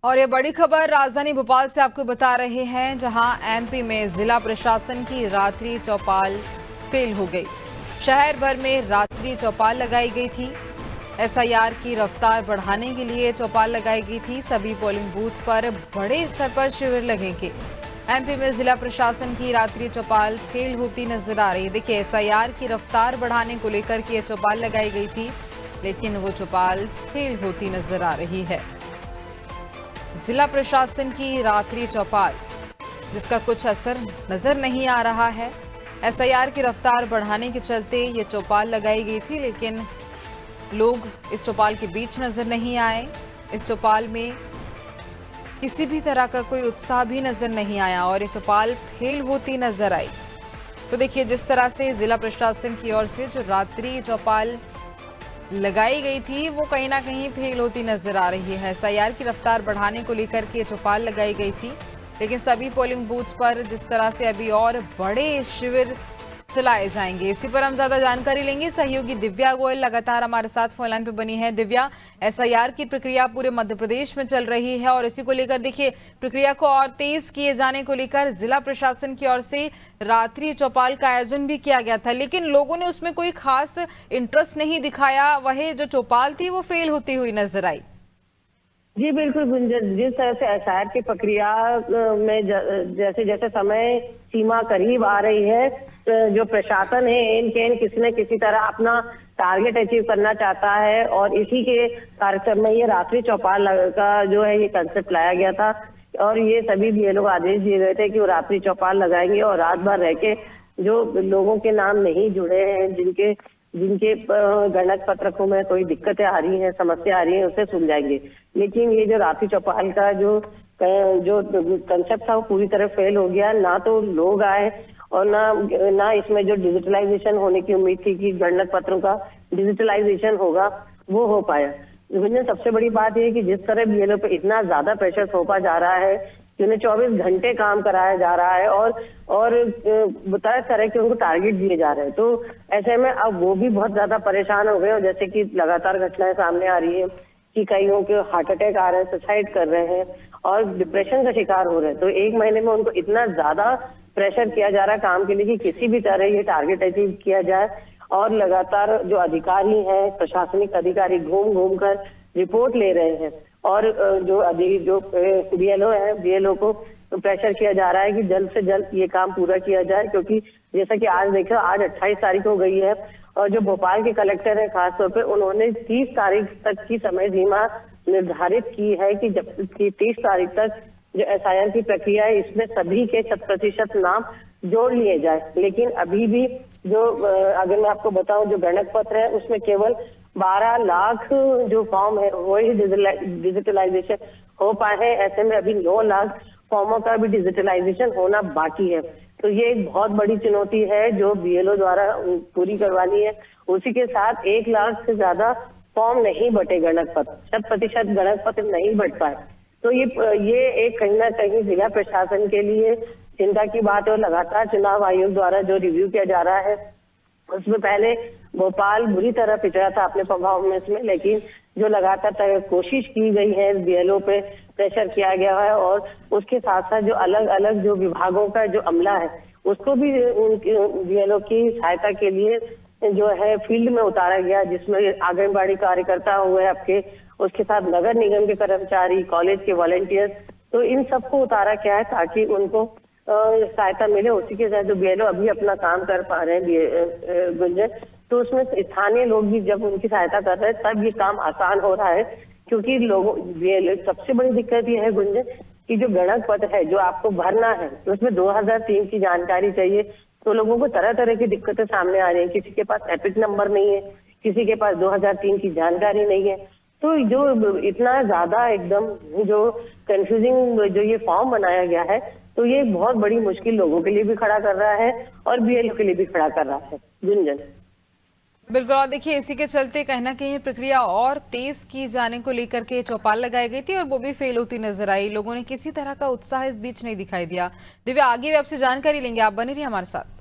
और ये बड़ी खबर राजधानी भोपाल से आपको बता रहे हैं, जहां एमपी में जिला प्रशासन की रात्रि चौपाल फेल हो गई। शहर भर में रात्रि चौपाल लगाई गई थी। एसआईआर की रफ्तार बढ़ाने के लिए चौपाल लगाई गई थी। सभी पोलिंग बूथ पर बड़े स्तर पर शिविर लगेंगे। एमपी में जिला प्रशासन की रात्रि चौपाल फेल होती नजर आ रही। देखिए, एसआईआर की रफ्तार बढ़ाने को लेकर के चौपाल लगाई गई थी, लेकिन वो चौपाल फेल होती नजर आ रही है। जिला प्रशासन की रात्रि चौपाल, जिसका कुछ असर नजर नहीं आ रहा है। एसआईआर की रफ्तार बढ़ाने के चलते ये चौपाल लगाई गई थी, लेकिन लोग इस चौपाल के बीच नजर नहीं आए। इस चौपाल में किसी भी तरह का कोई उत्साह भी नजर नहीं आया और ये चौपाल फेल होती नजर आई। तो देखिए, जिस तरह से जिला प्रशासन की ओर से जो रात्रि चौपाल लगाई गई थी, वो कहीं ना कहीं फेल होती नजर आ रही है। एसआईआर की रफ्तार बढ़ाने को लेकर के चौपाल लगाई गई थी, लेकिन सभी पोलिंग बूथ पर जिस तरह से अभी और बड़े शिविर चलाए जाएंगे, इसी पर हम ज्यादा जानकारी लेंगे। सहयोगी दिव्या गोयल लगातार हमारे साथ फोन लाइन पे बनी है। दिव्या, एसआईआर की प्रक्रिया पूरे मध्य प्रदेश में चल रही है और इसी को लेकर देखिए, प्रक्रिया को और तेज किए जाने को लेकर जिला प्रशासन की ओर से रात्रि चौपाल का आयोजन भी किया गया था, लेकिन लोगों ने उसमें कोई खास इंटरेस्ट नहीं दिखाया। वही जो चौपाल थी वो फेल होती हुई नजर आई। जी बिल्कुल गुंजन, जिस तरह से एसआईआर की प्रक्रिया में जैसे जैसे समय सीमा करीब आ रही है, जो प्रशासन है इनके किसी न किसी तरह अपना टारगेट अचीव करना चाहता है और इसी के कार्यक्रम में ये रात्रि चौपाल का जो है ये कंसेप्ट लाया गया था। और ये सभी भी ये लोग आदेश दिए गए थे कि वो रात्रि चौपाल लगाएंगे और रात भर रह के जो लोगों के नाम नहीं जुड़े हैं, जिनके गणक पत्रकों में कोई दिक्कतें आ रही हैं, समस्या आ रही है, उसे सुलझाएंगे। लेकिन ये जो रात्रि चौपाल का जो कंसेप्ट था वो पूरी तरह फेल हो गया। ना तो लोग आए और ना इसमें जो डिजिटलाइजेशन होने की उम्मीद थी कि गणक पत्रों का डिजिटलाइजेशन होगा, वो हो पाया। सबसे बड़ी बात यह कि जिस तरह बीएलओ पे इतना ज्यादा प्रेशर थोपा जा रहा है कि उन्हें 24 घंटे काम कराया जा रहा है और बताया तरह के उनको टारगेट दिए जा रहे हैं, तो ऐसे में अब वो भी बहुत ज्यादा परेशान हो गए। और जैसे कि लगातार घटनाएं सामने आ रही है कि कईयों के हार्ट अटैक आ रहे हैं, सुसाइड कर रहे हैं और डिप्रेशन का शिकार हो रहे हैं। तो एक महीने में उनको इतना ज्यादा प्रेशर किया जा रहा है काम के लिए कि किसी भी तरह ये टारगेट अचीव किया जाए। और लगातार जो अधिकारी हैं, प्रशासनिक अधिकारी घूम घूम कर रिपोर्ट ले रहे हैं और जो बीएलओ है, बीएलओ को प्रेशर किया जा रहा है कि जल्द से जल्द ये काम पूरा किया जाए। क्योंकि जैसा कि आज देखो, आज 28 तारीख हो गई है और जो भोपाल के कलेक्टर है खासतौर पे, उन्होंने 30 तारीख तक की समय सीमा निर्धारित की है कि जब 30 तारीख तक जो एसआईआर की प्रक्रिया है इसमें सभी के 100% नाम जोड़ लिए जाए। लेकिन अभी भी जो अगर मैं आपको बताऊं, जो गणक पत्र है उसमें केवल 12 लाख जो फॉर्म है वही डिजिटलाइजेशन हो पाए हैं। ऐसे में अभी 9 लाख फॉर्मों का भी डिजिटलाइजेशन होना बाकी है। तो ये एक बहुत बड़ी चुनौती है जो बीएलओ द्वारा पूरी करवानी है। उसी के साथ 1 लाख से ज्यादा फॉर्म नहीं बटे, गणक पत्र 100% गणक पत्र नहीं बट पाए। तो ये एक कहीं ना कहीं जिला प्रशासन के लिए चिंता की बात है। और लगातार चुनाव आयोग द्वारा जो रिव्यू किया जा रहा है उसमें पहले भोपाल बुरी तरह पिछड़ा था अपने परफॉर्मेंस में, लेकिन जो लगातार कोशिश की गई है, बीएलओ पे प्रेशर किया गया है और उसके साथ साथ जो अलग अलग जो विभागों का जो अमला है उसको भी बीएलओ की सहायता के लिए जो है फील्ड में उतारा गया, जिसमें आंगनबाड़ी कार्यकर्ता हुए आपके, उसके साथ नगर निगम के कर्मचारी, कॉलेज के वॉलेंटियर्स, तो इन सबको उतारा गया है ताकि उनको सहायता मिले। उसी के साथ जो बीएलओ अभी अपना काम कर पा रहे हैं गुंजन, तो उसमें स्थानीय लोग भी जब उनकी सहायता कर रहे हैं तब ये काम आसान हो रहा है। क्योंकि लोगों सबसे बड़ी दिक्कत ये है गुंजन कि जो गणक पत्र है जो आपको भरना है तो उसमें 2003 की जानकारी चाहिए, तो लोगों को तरह तरह की दिक्कतें सामने आ रही हैं। किसी के पास एपिक नंबर नहीं है, किसी के पास 2003 की जानकारी नहीं है। तो जो इतना ज्यादा एकदम जो कंफ्यूजिंग जो ये फॉर्म बनाया गया है, तो ये बहुत बड़ी मुश्किल लोगों के लिए भी खड़ा कर रहा है और बीएलओ के लिए भी खड़ा कर रहा है गुंजन। बिल्कुल, और देखिए, इसी के चलते कहीं ना कहीं प्रक्रिया और तेज की जाने को लेकर के चौपाल लगाई गई थी और वो भी फेल होती नजर आई। लोगों ने किसी तरह का उत्साह इस बीच नहीं दिखाई दिया। दिव्या, आगे भी आपसे जानकारी लेंगे, आप बने रहिए हमारे साथ।